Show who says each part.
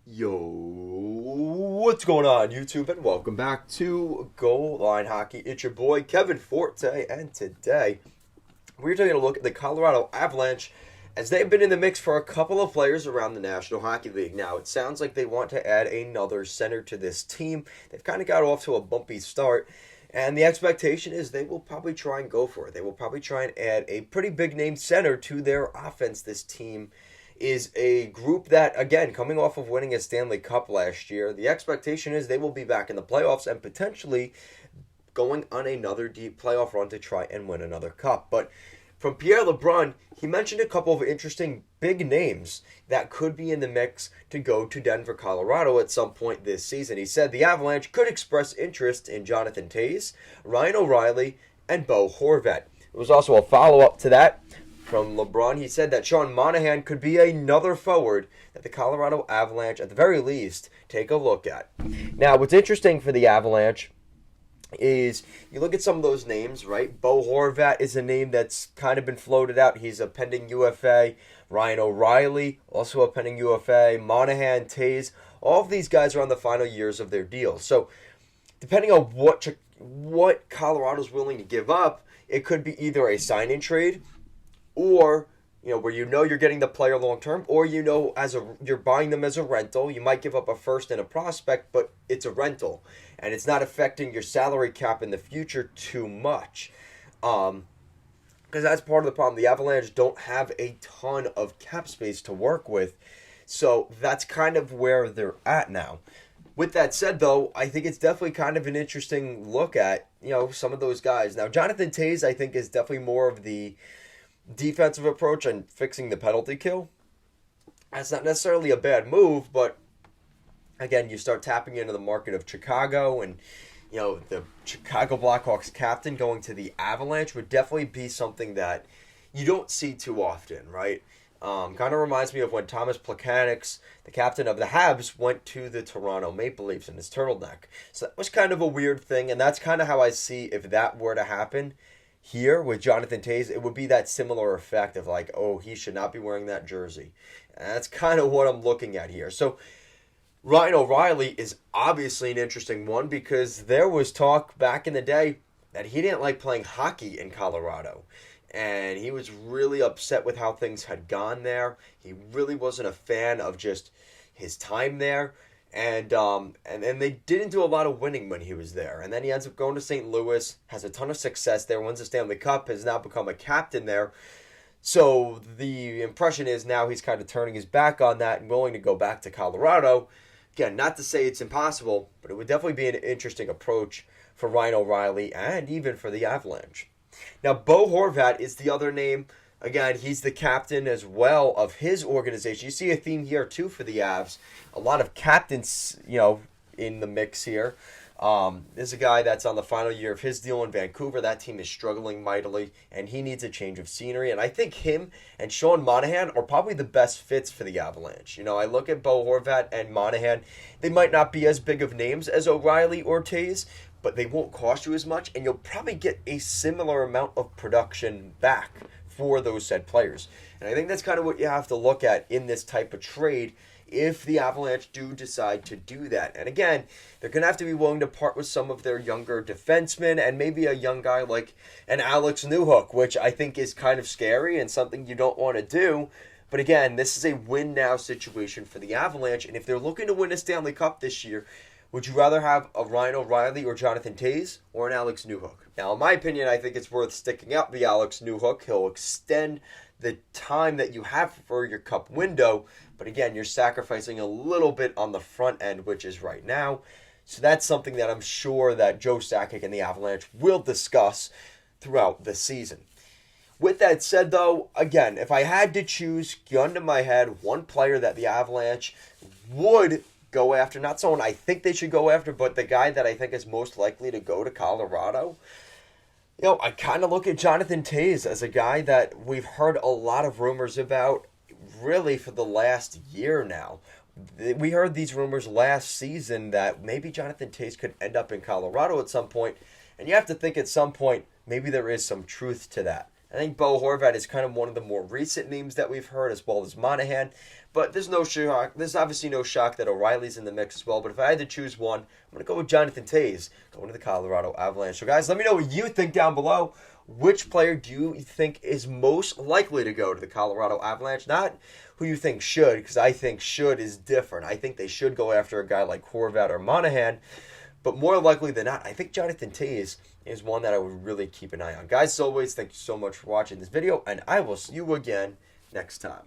Speaker 1: Yo, what's going on, YouTube? And welcome back to Goal Line Hockey. It's your boy Kevin Forte, and today we're taking a look at the Colorado Avalanche as they've been in the mix for a couple of players around the National Hockey League. Now, it sounds like they want to add another center to this team. They've kind of got off to a bumpy start, and the expectation is they will probably try and go for it. They will probably try and add a pretty big name center to their offense. This team is a group that, again, coming off of winning a Stanley Cup last year, the expectation is they will be back in the playoffs and potentially going on another deep playoff run to try and win another cup. But from Pierre LeBrun, he mentioned a couple of interesting big names that could be in the mix to go to Denver, Colorado at some point this season. He said the Avalanche could express interest in Jonathan Toews, Ryan O'Reilly, and Bo Horvat. There was also a follow-up to that from LeBron. He said that Sean Monahan could be another forward that the Colorado Avalanche, at the very least, take a look at. Now, what's interesting for the Avalanche is you look at some of those names, right? Bo Horvat is a name that's kind of been floated out. He's a pending UFA. Ryan O'Reilly, also a pending UFA. Monahan, Toews, all of these guys are on the final years of their deals. So, depending on what Colorado's willing to give up, it could be either a sign-in trade, or where you're getting the player long term, or you're buying them as a rental. You might give up a first and a prospect, but it's a rental and it's not affecting your salary cap in the future too much, because that's part of the problem. The Avalanche don't have a ton of cap space to work with, so that's kind of where they're at now. With that said, though, I think it's definitely kind of an interesting look at some of those guys. Now, Jonathan Toews, I think, is definitely more of the defensive approach and fixing the penalty kill. That's not necessarily a bad move, but again, you start tapping into the market of Chicago, and the Chicago Blackhawks captain going to the Avalanche would definitely be something that you don't see too often, right? Kind of reminds me of when Thomas Plekanec, the captain of the Habs, went to the Toronto Maple Leafs in his turtleneck. So that was kind of a weird thing, and that's kind of how I see if that were to happen here with Jonathan Toews, it would be that similar effect of like, oh, he should not be wearing that jersey. And that's kind of what I'm looking at here. So Ryan O'Reilly is obviously an interesting one because there was talk back in the day that he didn't like playing hockey in Colorado. And he was really upset with how things had gone there. He really wasn't a fan of just his time there. And they didn't do a lot of winning when he was there. And then he ends up going to St. Louis, has a ton of success there, wins the Stanley Cup, has now become a captain there. So the impression is now he's kind of turning his back on that and willing to go back to Colorado. Again, not to say it's impossible, but it would definitely be an interesting approach for Ryan O'Reilly and even for the Avalanche. Now, Bo Horvat is the other name. Again, he's the captain as well of his organization. You see a theme here, too, for the Avs. A lot of captains, in the mix here. There's a guy that's on the final year of his deal in Vancouver. That team is struggling mightily, and he needs a change of scenery. And I think him and Sean Monahan are probably the best fits for the Avalanche. I look at Bo Horvat and Monahan. They might not be as big of names as O'Reilly or Toews, but they won't cost you as much, and you'll probably get a similar amount of production back for those said players. And I think that's kind of what you have to look at in this type of trade if the Avalanche do decide to do that. And again, they're going to have to be willing to part with some of their younger defensemen and maybe a young guy like an Alex Newhook, which I think is kind of scary and something you don't want to do. But again, this is a win-now situation for the Avalanche, and if they're looking to win a Stanley Cup this year, would you rather have a Ryan O'Reilly or Jonathan Toews or an Alex Newhook? Now, in my opinion, I think it's worth sticking out the Alex Newhook. He'll extend the time that you have for your cup window, but again, you're sacrificing a little bit on the front end, which is right now. So that's something that I'm sure that Joe Sakic and the Avalanche will discuss throughout the season. With that said, though, again, if I had to choose, gun to my head, one player that the Avalanche would go after, not someone I think they should go after, but the guy that I think is most likely to go to Colorado, I kind of look at Jonathan Toews as a guy that we've heard a lot of rumors about really for the last year now. We heard these rumors last season that maybe Jonathan Toews could end up in Colorado at some point, and you have to think at some point maybe there is some truth to that. I think Bo Horvat is kind of one of the more recent names that we've heard, as well as Monahan. But there's no shock. There's obviously no shock that O'Reilly's in the mix as well. But if I had to choose one, I'm going to go with Jonathan Toews, going to the Colorado Avalanche. So, guys, let me know what you think down below. Which player do you think is most likely to go to the Colorado Avalanche? Not who you think should, because I think should is different. I think they should go after a guy like Horvat or Monahan. But more likely than not, I think Jonathan Toews is one that I would really keep an eye on. Guys, as always, thank you so much for watching this video, and I will see you again next time.